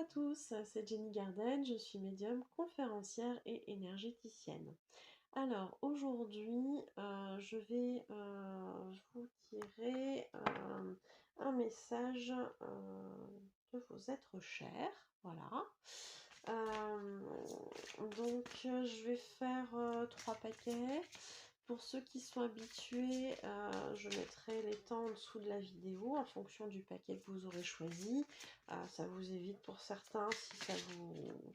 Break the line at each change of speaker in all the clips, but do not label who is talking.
tous, c'est Jenny Garden, je suis médium, conférencière et énergéticienne. Alors aujourd'hui, je vais vous tirer un message de vos êtres chers, voilà. Donc je vais faire 3 paquets. Pour ceux qui sont habitués, je mettrai les temps en dessous de la vidéo en fonction du paquet que vous aurez choisi. Ça vous évite pour certains,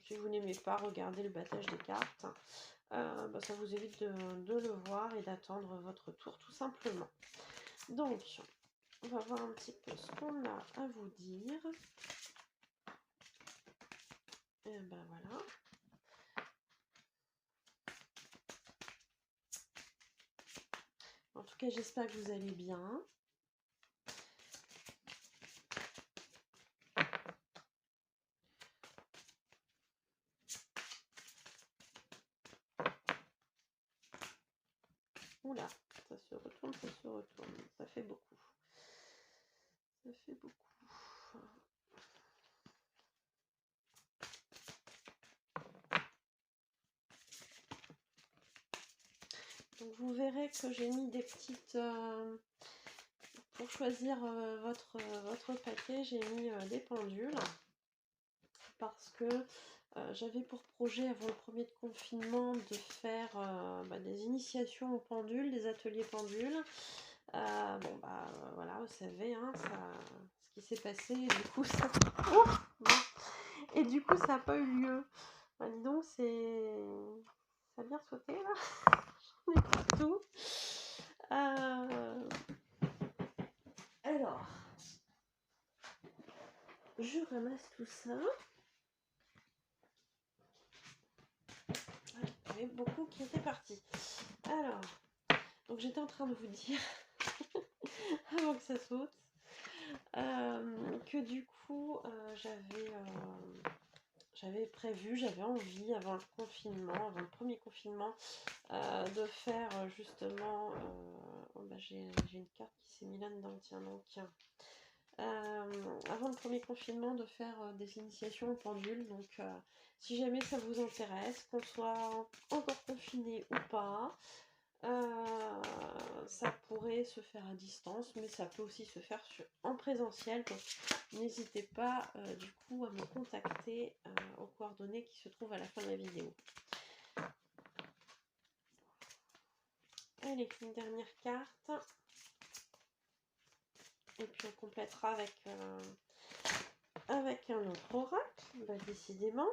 si vous n'aimez pas regarder le battage des cartes, ça vous évite de le voir et d'attendre votre tour tout simplement. Donc, on va voir un petit peu ce qu'on a à vous dire. Et ben voilà. En tout cas, j'espère que vous allez bien. Oula, ça se retourne, ça fait beaucoup. Ça fait beaucoup. Donc vous verrez que j'ai mis des petites... pour choisir votre paquet, j'ai mis des pendules. Parce que j'avais pour projet avant le premier confinement de faire des initiations aux pendules, des ateliers pendules. Voilà, vous savez, hein, ce qui s'est passé, et du coup ça... Oh, et du coup ça n'a pas eu lieu. Dis donc, ça a bien sauté là. J'en ai partout. Alors, je ramasse tout ça. Il y avait beaucoup qui étaient partis. Alors, donc j'étais en train de vous dire, avant que ça saute, que du coup, j'avais prévu, j'avais envie, avant le premier confinement, de faire justement... j'ai une carte qui s'est mise là-dedans, tiens, donc... avant le premier confinement, de faire des initiations au pendule. Donc si jamais ça vous intéresse, qu'on soit encore confiné ou pas, ça pourrait se faire à distance, mais ça peut aussi se faire en présentiel. Donc n'hésitez pas du coup à me contacter aux coordonnées qui se trouvent à la fin de la vidéo. Allez, une dernière carte. Et puis on complétera avec un autre oracle. Décidément,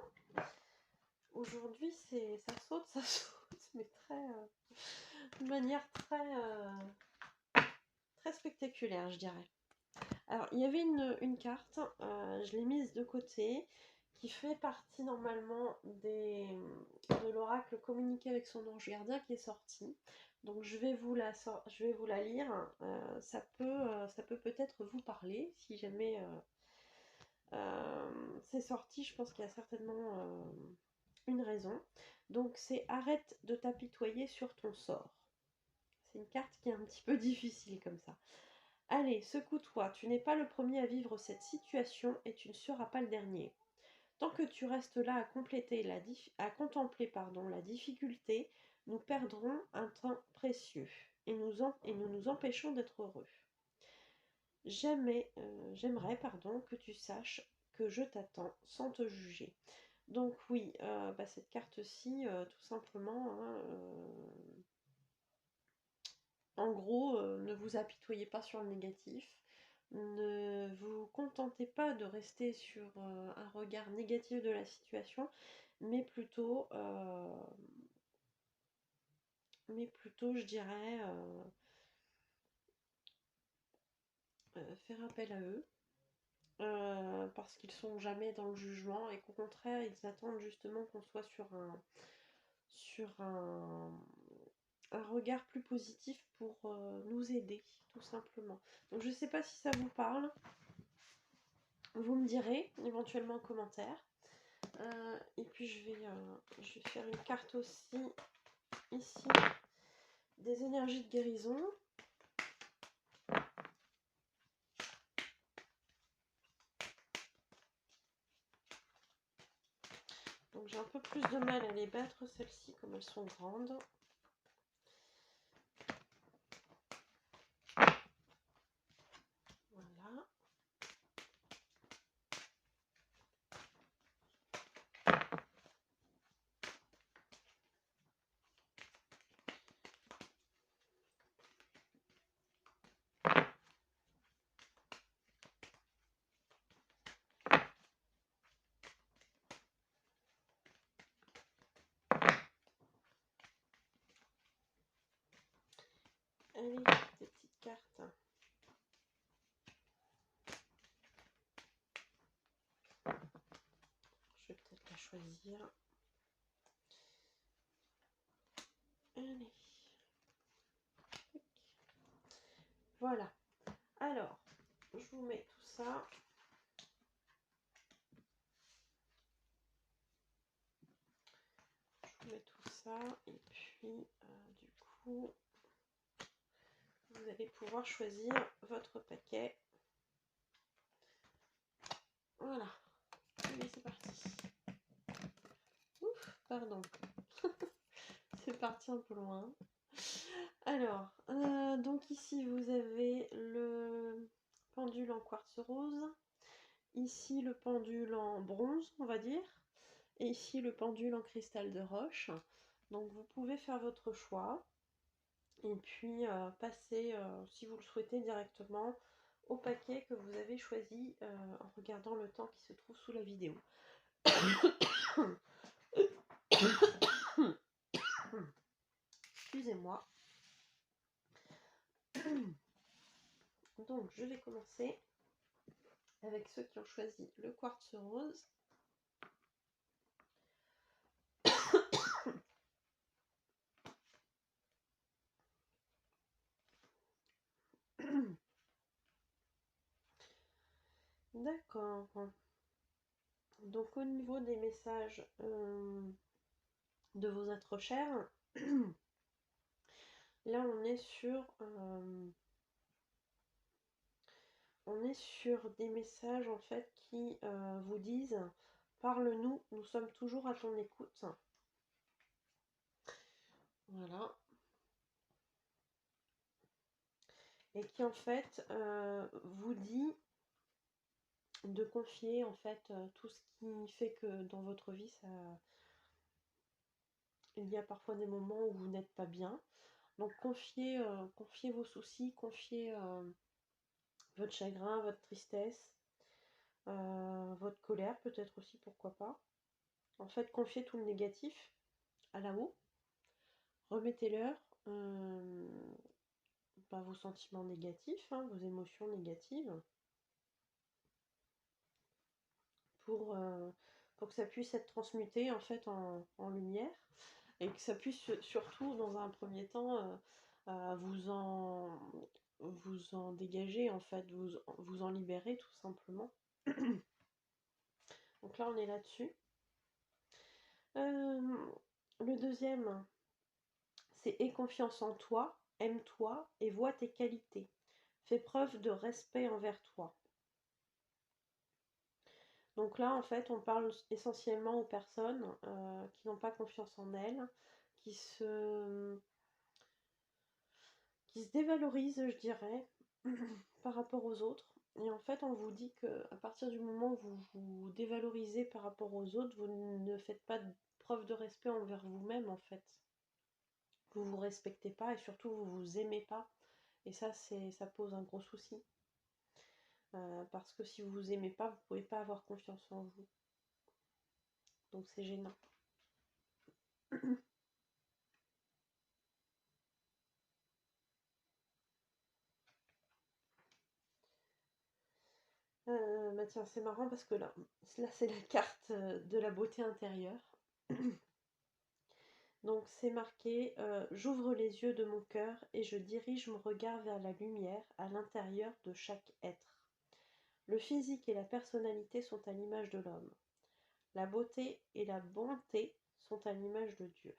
aujourd'hui ça saute, mais de manière très spectaculaire, je dirais. Alors, il y avait une carte, je l'ai mise de côté, qui fait partie normalement de l'oracle communiqué avec son ange gardien qui est sorti. Donc je vais vous la lire. Ça peut peut-être vous parler si jamais c'est sorti. Je pense qu'il y a certainement une raison. Donc c'est arrête de t'apitoyer sur ton sort. C'est une carte qui est un petit peu difficile comme ça. Allez, secoue-toi, tu n'es pas le premier à vivre cette situation et tu ne seras pas le dernier. Tant que tu restes là à contempler la difficulté, nous perdrons un temps précieux et nous empêchons d'être heureux. J'aimerais que tu saches que je t'attends sans te juger. Donc oui, cette carte-ci, tout simplement, hein, en gros, ne vous apitoyez pas sur le négatif. Ne vous contentez pas de rester sur un regard négatif de la situation, mais plutôt, je dirais, faire appel à eux. Parce qu'ils sont jamais dans le jugement et qu'au contraire ils attendent justement qu'on soit sur un regard plus positif pour nous aider tout simplement. Donc je sais pas si ça vous parle, vous me direz éventuellement en commentaire. Et puis je vais faire une carte aussi ici des énergies de guérison. plus de mal à les battre, celles-ci, comme elles sont grandes. Voilà. Allez, des petites cartes. Je vais peut-être la choisir. Allez. Voilà. Alors, je vous mets tout ça. Je vous mets tout ça. Et puis, du coup, vous allez pouvoir choisir votre paquet. Voilà. Allez, c'est parti. Ouf, pardon. C'est parti un peu loin. Alors, donc ici, vous avez le pendule en quartz rose. Ici, le pendule en bronze, on va dire. Et ici, le pendule en cristal de roche. Donc, vous pouvez faire votre choix. Et puis, passer, si vous le souhaitez, directement au paquet que vous avez choisi en regardant le temps qui se trouve sous la vidéo. Excusez-moi. Donc, je vais commencer avec ceux qui ont choisi le quartz rose. D'accord. Donc, au niveau des messages de vos êtres chers, là, on est sur des messages en fait qui vous disent parle-nous, nous sommes toujours à ton écoute. Voilà. Et qui en fait vous dit de confier en fait tout ce qui fait que dans votre vie il y a parfois des moments où vous n'êtes pas bien. Donc confiez vos soucis, confiez votre chagrin, votre tristesse, votre colère peut-être aussi, pourquoi pas. En fait, confiez tout le négatif à là-haut. Remettez-leur vos sentiments négatifs, vos émotions négatives, pour que ça puisse être transmuté en fait en lumière, et que ça puisse surtout dans un premier temps vous en dégager en fait, vous en libérer tout simplement. Donc là on est là-dessus. Le deuxième, c'est aie confiance en toi, aime-toi et vois tes qualités. Fais preuve de respect envers toi. Donc là, en fait, on parle essentiellement aux personnes qui n'ont pas confiance en elles, qui se dévalorisent, je dirais, par rapport aux autres. Et en fait, on vous dit qu'à partir du moment où vous vous dévalorisez par rapport aux autres, vous ne faites pas preuve de respect envers vous-même, en fait. Vous vous respectez pas et surtout vous vous aimez pas. Et ça pose un gros souci. Parce que si vous vous aimez pas, vous pouvez pas avoir confiance en vous. Donc c'est gênant. Bah tiens, c'est marrant parce que là c'est la carte de la beauté intérieure. Donc c'est marqué j'ouvre les yeux de mon cœur et je dirige mon regard vers la lumière à l'intérieur de chaque être. Le physique et la personnalité sont à l'image de l'homme. La beauté et la bonté sont à l'image de Dieu.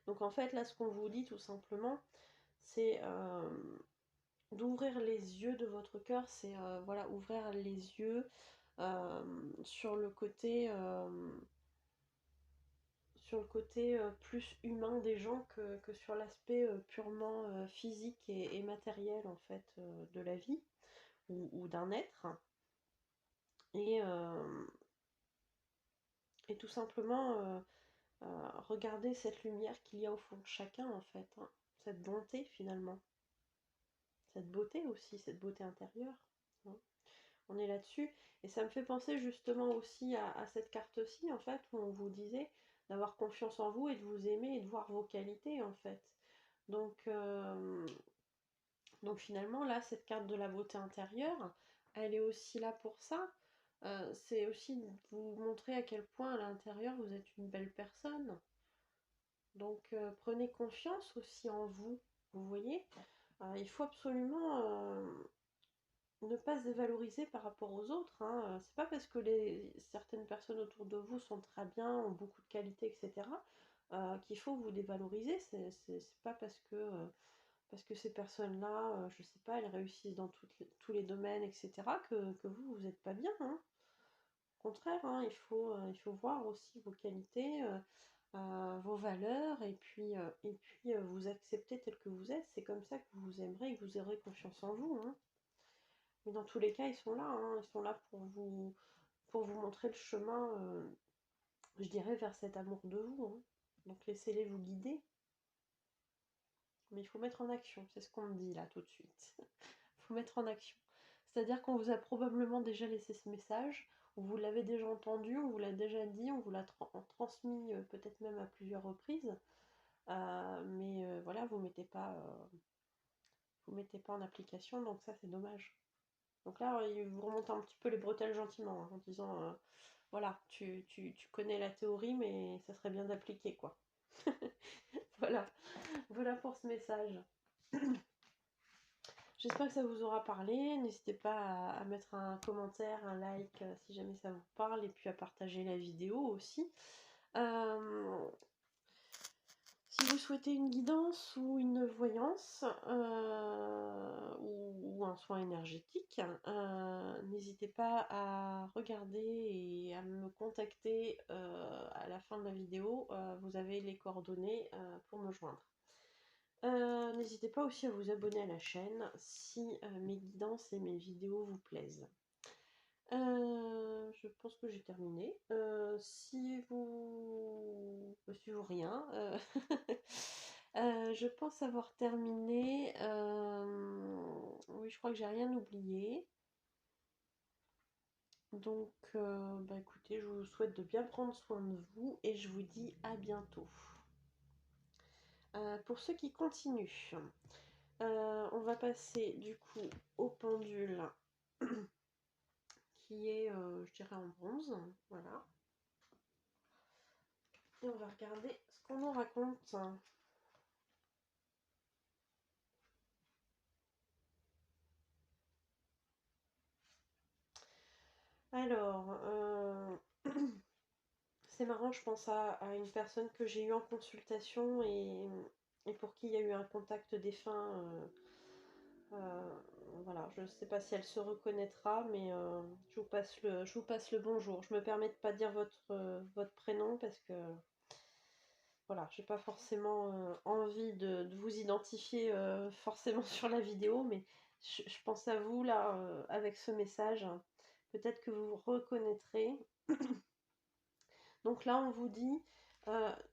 Donc en fait là ce qu'on vous dit tout simplement, c'est d'ouvrir les yeux de votre cœur, c'est voilà, ouvrir les yeux sur le côté, plus humain des gens que sur l'aspect purement physique et matériel en fait de la vie ou d'un être. Et, euh, et tout simplement regarder cette lumière qu'il y a au fond de chacun en fait, hein. Cette bonté finalement, cette beauté aussi, cette beauté intérieure, hein. On est là-dessus. Et ça me fait penser justement aussi à cette carte-ci, en fait, où on vous disait d'avoir confiance en vous et de vous aimer et de voir vos qualités, en fait. Donc, euh, donc finalement, là, cette carte de la beauté intérieure, elle est aussi là pour ça. C'est aussi de vous montrer à quel point à l'intérieur vous êtes une belle personne. Donc prenez confiance aussi en vous, vous voyez. Il faut absolument ne pas se dévaloriser par rapport aux autres, hein. C'est pas parce que certaines personnes autour de vous sont très bien, ont beaucoup de qualités, etc., qu'il faut vous dévaloriser. C'est pas parce que ces personnes-là, je sais pas, elles réussissent dans tous les domaines, etc., que vous n'êtes pas bien, hein. Au contraire, hein, il faut voir aussi vos qualités, vos valeurs, et puis vous accepter tel que vous êtes. C'est comme ça que vous vous aimerez et que vous aurez confiance en vous, hein. Mais dans tous les cas, ils sont là, hein, ils sont là pour vous montrer le chemin, je dirais, vers cet amour de vous, hein. Donc laissez-les vous guider, mais il faut mettre en action, c'est ce qu'on me dit là tout de suite. Il faut mettre en action. C'est-à-dire qu'on vous a probablement déjà laissé ce message, ou vous l'avez déjà entendu, on vous l'a déjà dit, on vous l'a transmis peut-être même à plusieurs reprises, mais voilà, vous mettez pas en application, donc ça c'est dommage. Donc là, il vous remonte un petit peu les bretelles gentiment, hein, en disant voilà, tu connais la théorie, mais ça serait bien d'appliquer, quoi. Voilà, voilà pour ce message. J'espère que ça vous aura parlé. N'hésitez pas à mettre un commentaire, un like si jamais ça vous parle, et puis à partager la vidéo aussi. Euh, Si vous souhaitez une guidance ou une voyance ou un soin énergétique, n'hésitez pas à regarder et à me contacter à la fin de la vidéo. Vous avez les coordonnées pour me joindre. N'hésitez pas aussi à vous abonner à la chaîne si mes guidances et mes vidéos vous plaisent. Je pense que j'ai terminé. Si vous rien, je pense avoir terminé. Oui, je crois que j'ai rien oublié. Donc, bah écoutez, je vous souhaite de bien prendre soin de vous et je vous dis à bientôt. Pour ceux qui continuent, on va passer du coup au pendule qui est, je dirais, en bronze. Voilà. Et on va regarder ce qu'on nous raconte. Alors, c'est marrant, je pense à une personne que j'ai eue en consultation et pour qui il y a eu un contact défunt. Voilà, je ne sais pas si elle se reconnaîtra, mais je vous passe le bonjour. Je me permets de ne pas dire votre prénom parce que voilà, j'ai pas forcément envie de vous identifier forcément sur la vidéo, mais je pense à vous là avec ce message. Peut-être que vous vous reconnaîtrez. Donc là, on vous dit,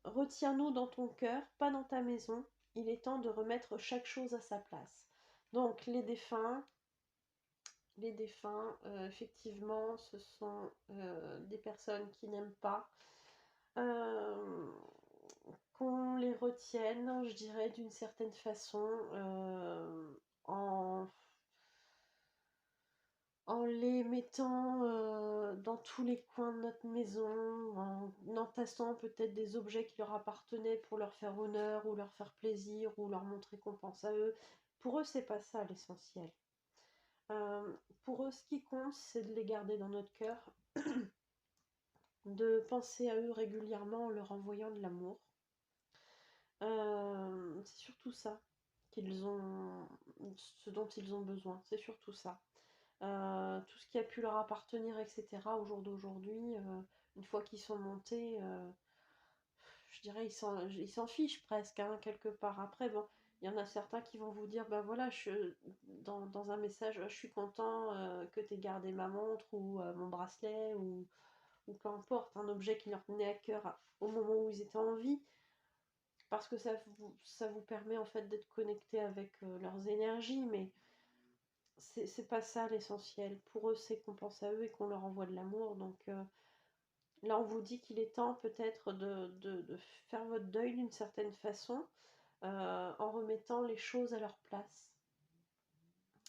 retiens-nous dans ton cœur, pas dans ta maison. Il est temps de remettre chaque chose à sa place. Donc les défunts, effectivement, ce sont des personnes qui n'aiment pas euh, qu'on les retienne, je dirais, d'une certaine façon, en en les mettant dans tous les coins de notre maison, en entassant peut-être des objets qui leur appartenaient pour leur faire honneur ou leur faire plaisir ou leur montrer qu'on pense à eux. Pour eux, c'est pas ça l'essentiel. Euh, pour eux, ce qui compte, c'est de les garder dans notre cœur, de penser à eux régulièrement en leur envoyant de l'amour. C'est surtout ça ce dont ils ont besoin, c'est surtout ça. tout ce qui a pu leur appartenir, etc. au jour d'aujourd'hui, une fois qu'ils sont montés, je dirais ils s'en fichent presque, hein, quelque part. Après, bon, il y en a certains qui vont vous dire, ben voilà, dans un message, je suis content que tu aies gardé ma montre ou mon bracelet ou peu importe, un objet qui leur tenait à cœur au moment où ils étaient en vie, parce que ça vous permet en fait d'être connecté avec leurs énergies, mais c'est pas ça l'essentiel. Pour eux, c'est qu'on pense à eux et qu'on leur envoie de l'amour. Donc là, on vous dit qu'il est temps peut-être de faire votre deuil d'une certaine façon, en remettant les choses à leur place.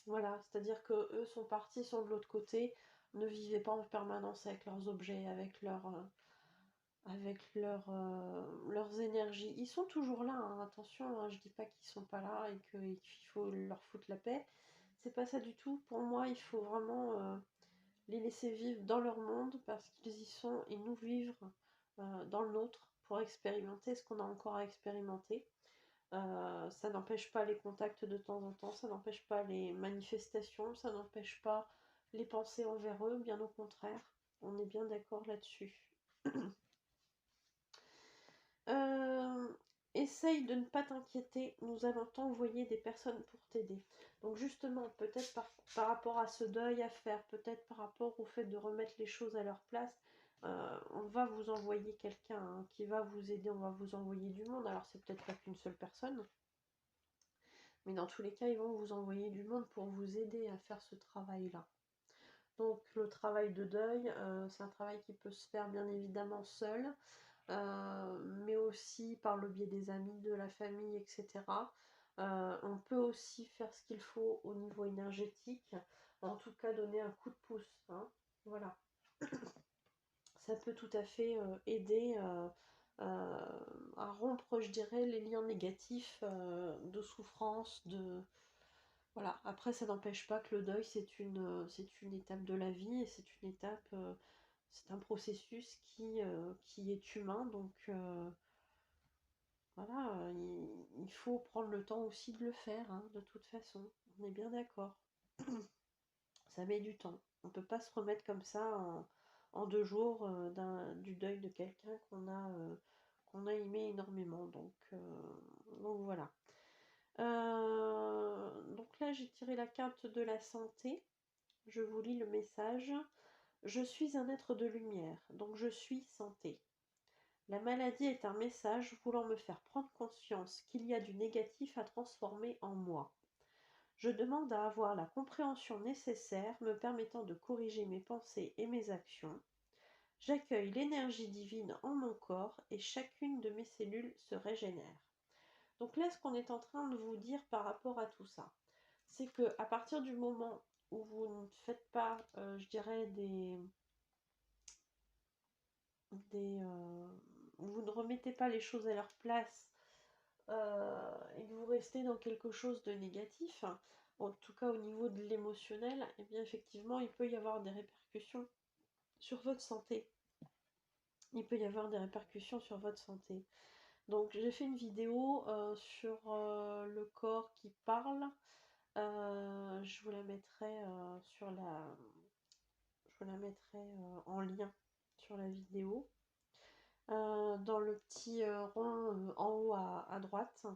Voilà, c'est-à-dire que eux sont partis, sont de l'autre côté, ne vivez pas en permanence avec leurs objets, leurs énergies. Ils sont toujours là, hein, attention, hein, je dis pas qu'ils sont pas là et qu'il faut leur foutre la paix. C'est pas ça du tout. Pour moi, il faut vraiment les laisser vivre dans leur monde parce qu'ils y sont et nous vivre dans le nôtre pour expérimenter ce qu'on a encore à expérimenter. Ça n'empêche pas les contacts de temps en temps, ça n'empêche pas les manifestations, ça n'empêche pas les pensées envers eux, bien au contraire. On est bien d'accord là-dessus. Euh, Essaye de ne pas t'inquiéter, nous allons t'envoyer des personnes pour t'aider. Donc justement, peut-être par rapport à ce deuil à faire, peut-être par rapport au fait de remettre les choses à leur place, on va vous envoyer quelqu'un, hein, qui va vous aider, on va vous envoyer du monde. Alors c'est peut-être pas qu'une seule personne, mais dans tous les cas, ils vont vous envoyer du monde pour vous aider à faire ce travail-là. Donc le travail de deuil, c'est un travail qui peut se faire bien évidemment seul, mais aussi par le biais des amis, de la famille, etc. On peut aussi faire ce qu'il faut au niveau énergétique, en tout cas donner un coup de pouce, hein. Voilà. Ça peut tout à fait aider à rompre, je dirais, les liens négatifs de souffrance, de... Voilà. Après, ça n'empêche pas que le deuil, c'est une étape de la vie et c'est une étape, c'est un processus qui est humain, donc voilà, il faut prendre le temps aussi de le faire, hein, de toute façon. On est bien d'accord. Ça met du temps. On ne peut pas se remettre comme ça en 2 jours du deuil de quelqu'un qu'on a aimé énormément. Donc voilà. Donc là, j'ai tiré la carte de la santé. Je vous lis le message. Je suis un être de lumière, donc je suis santé. La maladie est un message voulant me faire prendre conscience qu'il y a du négatif à transformer en moi. Je demande à avoir la compréhension nécessaire me permettant de corriger mes pensées et mes actions. J'accueille l'énergie divine en mon corps et chacune de mes cellules se régénère. Donc là, ce qu'on est en train de vous dire par rapport à tout ça, c'est que à partir du moment où vous ne faites pas, je dirais, vous ne remettez pas les choses à leur place et que vous restez dans quelque chose de négatif, en tout cas au niveau de l'émotionnel, et bien effectivement, il peut y avoir des répercussions sur votre santé. Il peut y avoir des répercussions sur votre santé. Donc j'ai fait une vidéo sur le corps qui parle. Je vous la mettrai je vous la mettrai en lien sur la vidéo. Dans le petit rond en haut à droite.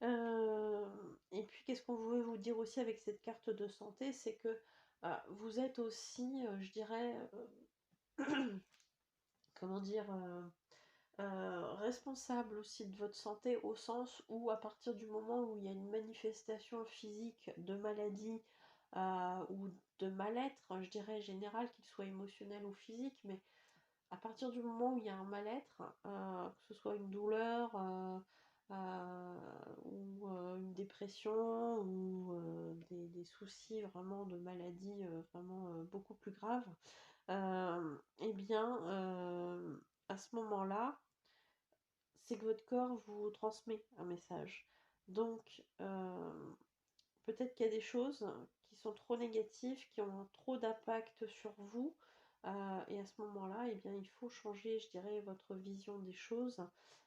Et puis qu'est-ce qu'on veut vous dire aussi avec cette carte de santé, c'est que vous êtes aussi, je dirais, comment dire, responsable aussi de votre santé au sens où à partir du moment où il y a une manifestation physique de maladie ou de mal-être, je dirais général, qu'il soit émotionnel ou physique, mais à partir du moment où il y a un mal-être, que ce soit une douleur ou une dépression ou des soucis vraiment de maladie vraiment beaucoup plus graves, eh bien à ce moment-là, c'est que votre corps vous transmet un message. Donc peut-être qu'il y a des choses qui sont trop négatives, qui ont trop d'impact sur vous. Et à ce moment-là, eh bien, il faut changer, je dirais, votre vision des choses.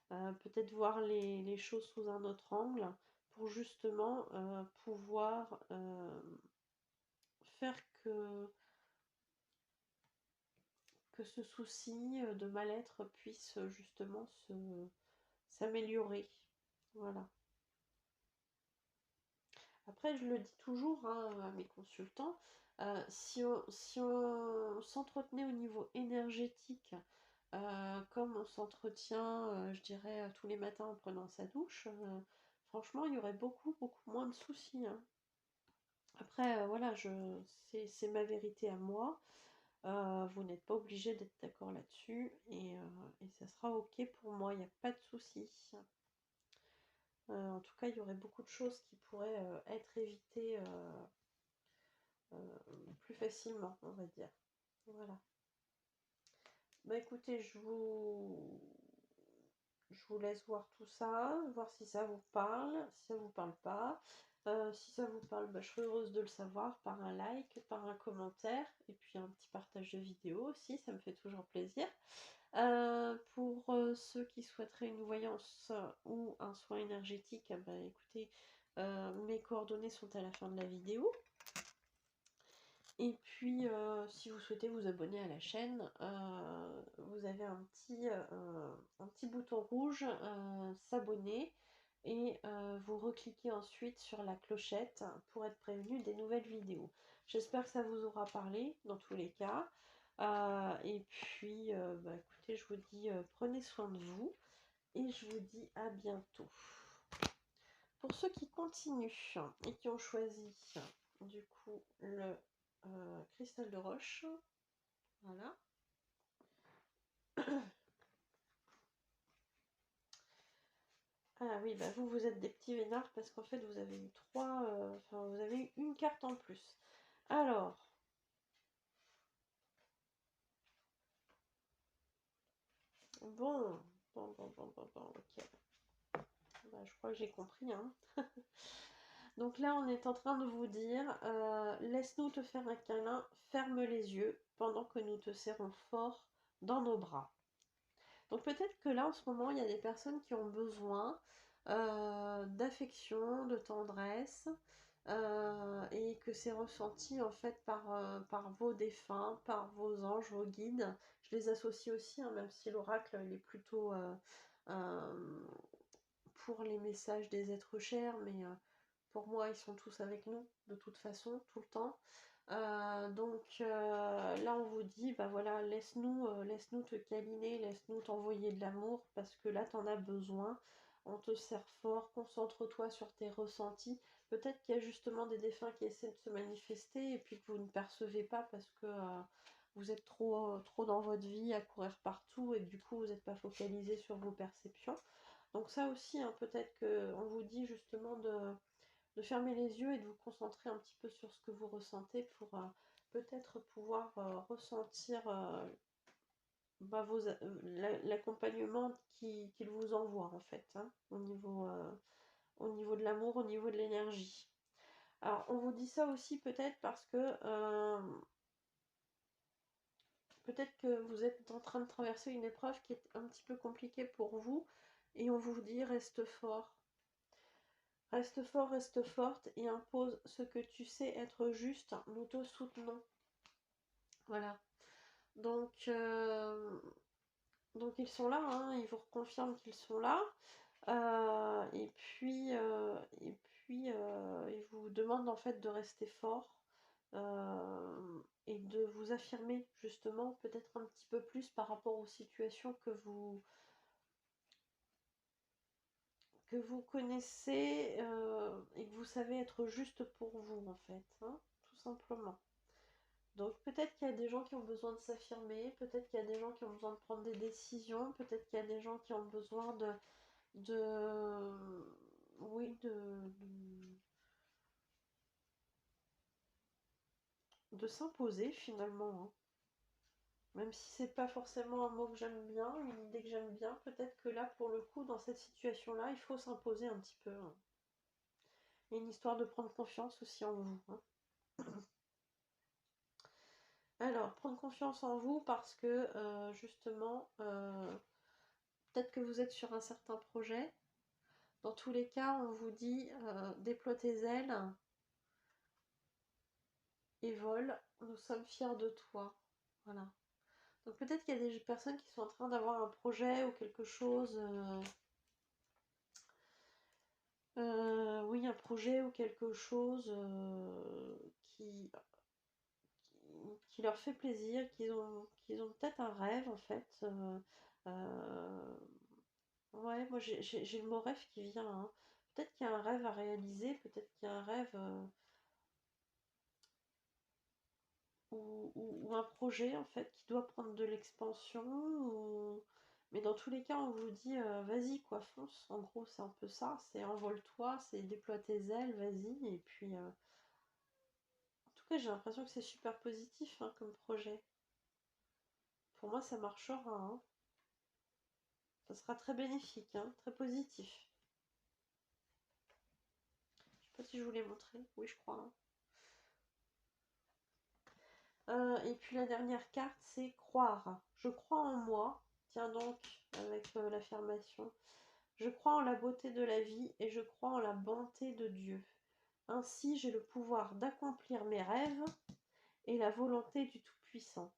Peut-être voir les choses sous un autre angle pour justement pouvoir faire que ce souci de mal-être puisse justement s'améliorer. Voilà. Après, je le dis toujours hein, à mes consultants, si on s'entretenait au niveau énergétique, comme on s'entretient, je dirais, tous les matins en prenant sa douche, franchement, il y aurait beaucoup, beaucoup moins de soucis. Hein. Après, voilà, c'est ma vérité à moi. Vous n'êtes pas obligé d'être d'accord là-dessus et ça sera ok pour moi, il n'y a pas de souci. En tout cas, il y aurait beaucoup de choses qui pourraient être évitées plus facilement, on va dire. Voilà. Bah écoutez, je vous laisse voir tout ça, voir si ça vous parle, si ça vous parle pas. Si ça vous parle, bah, je serais heureuse de le savoir par un like, par un commentaire et puis un petit partage de vidéo aussi, ça me fait toujours plaisir. Pour ceux qui souhaiteraient une voyance ou un soin énergétique, bah, écoutez, mes coordonnées sont à la fin de la vidéo. Et puis, si vous souhaitez vous abonner à la chaîne, vous avez un petit bouton rouge, s'abonner, et vous recliquez ensuite sur la clochette pour être prévenu des nouvelles vidéos. J'espère que ça vous aura parlé dans tous les cas. Et puis, bah, écoutez, je vous dis, prenez soin de vous et je vous dis à bientôt. Pour ceux qui continuent et qui ont choisi du coup le cristal de roche, voilà. Ah oui, bah vous êtes des petits vénards parce qu'en fait vous avez eu vous avez eu une carte en plus. Alors, bon, ok. Bah, je crois que j'ai compris, hein. Donc là, on est en train de vous dire, laisse-nous te faire un câlin, ferme les yeux pendant que nous te serrons fort dans nos bras. Donc peut-être que là, en ce moment, il y a des personnes qui ont besoin d'affection, de tendresse, et que c'est ressenti en fait par vos défunts, par vos anges, vos guides. Je les associe aussi, hein, même si l'oracle il est plutôt pour les messages des êtres chers, mais pour moi, ils sont tous avec nous, de toute façon, tout le temps. Là, on vous dit, bah voilà, laisse-nous te câliner, laisse-nous t'envoyer de l'amour, parce que là, t'en as besoin. On te serre fort, concentre-toi sur tes ressentis. Peut-être qu'il y a justement des défunts qui essaient de se manifester et puis que vous ne percevez pas parce que vous êtes trop dans votre vie à courir partout et du coup, vous n'êtes pas focalisé sur vos perceptions. Donc ça aussi, hein, peut-être qu'on vous dit justement de fermer les yeux et de vous concentrer un petit peu sur ce que vous ressentez pour peut-être pouvoir ressentir l'accompagnement qu'il vous envoie en fait, hein, au niveau de l'amour, au niveau de l'énergie. Alors on vous dit ça aussi peut-être parce que peut-être que vous êtes en train de traverser une épreuve qui est un petit peu compliquée pour vous et on vous dit reste fort. Reste fort, reste forte et impose ce que tu sais être juste, nous te soutenons. Voilà. Donc, donc ils sont là, hein, ils vous reconfirment qu'ils sont là. Ils vous demandent en fait de rester fort et de vous affirmer justement peut-être un petit peu plus par rapport aux situations que vous connaissez et que vous savez être juste pour vous en fait, hein, tout simplement. Donc peut-être qu'il y a des gens qui ont besoin de s'affirmer, peut-être qu'il y a des gens qui ont besoin de prendre des décisions, peut-être qu'il y a des gens qui ont besoin oui, de s'imposer finalement, hein. Même si c'est pas forcément un mot que j'aime bien, une idée que j'aime bien, peut-être que là pour le coup dans cette situation-là, il faut s'imposer un petit peu, hein. Il y a une histoire de prendre confiance aussi en vous, hein. Alors, prendre confiance en vous parce que justement, peut-être que vous êtes sur un certain projet. Dans tous les cas, on vous dit déploie tes ailes et vol, nous sommes fiers de toi. Voilà. Donc peut-être qu'il y a des personnes qui sont en train d'avoir un projet ou quelque chose, oui, un projet ou quelque chose qui, qui leur fait plaisir, qu'ils ont peut-être un rêve en fait. Euh, ouais, moi j'ai le mot rêve qui vient, hein. Peut-être qu'il y a un rêve à réaliser, peut-être qu'il y a un rêve ou un projet en fait qui doit prendre de l'expansion. Mais dans tous les cas, on vous dit vas-y quoi, fonce. En gros, c'est un peu ça, c'est envole-toi, c'est déploie tes ailes, vas-y. Et puis, en tout cas, j'ai l'impression que c'est super positif hein, comme projet. Pour moi, ça marchera, hein. Ça sera très bénéfique, hein, très positif. Je sais pas si je vous l'ai montré. Oui, je crois, hein. Et puis la dernière carte, c'est croire. Je crois en moi. Tiens donc, avec l'affirmation. Je crois en la beauté de la vie et je crois en la bonté de Dieu. Ainsi, j'ai le pouvoir d'accomplir mes rêves et la volonté du Tout-Puissant.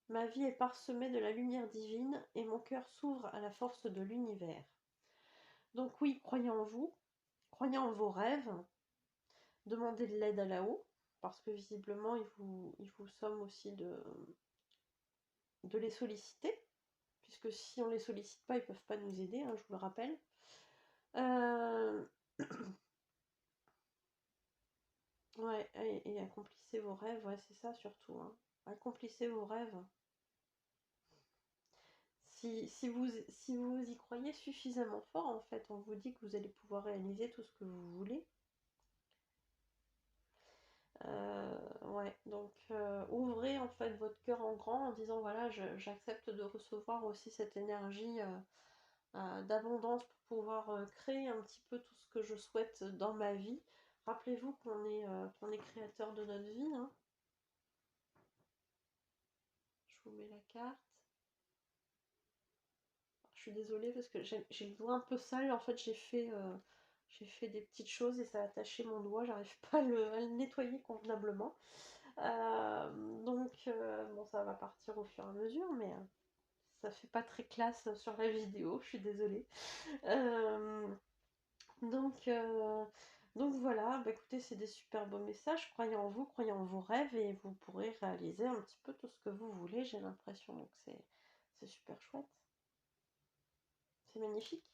Ma vie est parsemée de la lumière divine et mon cœur s'ouvre à la force de l'univers. Donc oui, croyez en vous, croyez en vos rêves, demandez de l'aide à là-haut, parce que visiblement, il vous somme aussi de les solliciter, puisque si on ne les sollicite pas, ils ne peuvent pas nous aider, hein, je vous le rappelle. Euh... Ouais, et accomplissez vos rêves, ouais, c'est ça surtout, hein. Accomplissez vos rêves. Si vous y croyez suffisamment fort, en fait, on vous dit que vous allez pouvoir réaliser tout ce que vous voulez. Ouais, donc ouvrez en fait votre cœur en grand en disant voilà, j'accepte de recevoir aussi cette énergie d'abondance pour pouvoir créer un petit peu tout ce que je souhaite dans ma vie. Rappelez-vous qu'on est créateur de notre vie, hein. Je vous mets la carte. Je suis désolée parce que j'ai le doigt un peu sale. En fait, j'ai fait des petites choses et ça a attaché mon doigt. J'arrive pas à le nettoyer convenablement. Bon, ça va partir au fur et à mesure, mais ça fait pas très classe sur la vidéo. Je suis désolée. Euh, donc, euh, donc voilà, bah écoutez, c'est des super beaux messages. Croyez en vous, croyez en vos rêves et vous pourrez réaliser un petit peu tout ce que vous voulez, j'ai l'impression. Donc c'est super chouette. C'est magnifique.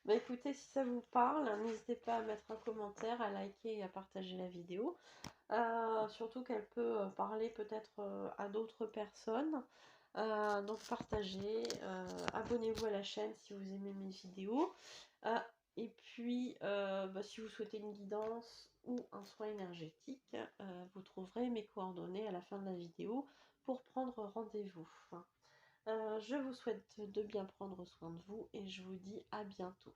Bah écoutez, si ça vous parle, n'hésitez pas à mettre un commentaire, à liker et à partager la vidéo. Surtout qu'elle peut parler peut-être à d'autres personnes. Donc partagez, abonnez-vous à la chaîne si vous aimez mes vidéos. Et puis, bah, si vous souhaitez une guidance ou un soin énergétique, vous trouverez mes coordonnées à la fin de la vidéo pour prendre rendez-vous. Je vous souhaite de bien prendre soin de vous et je vous dis à bientôt.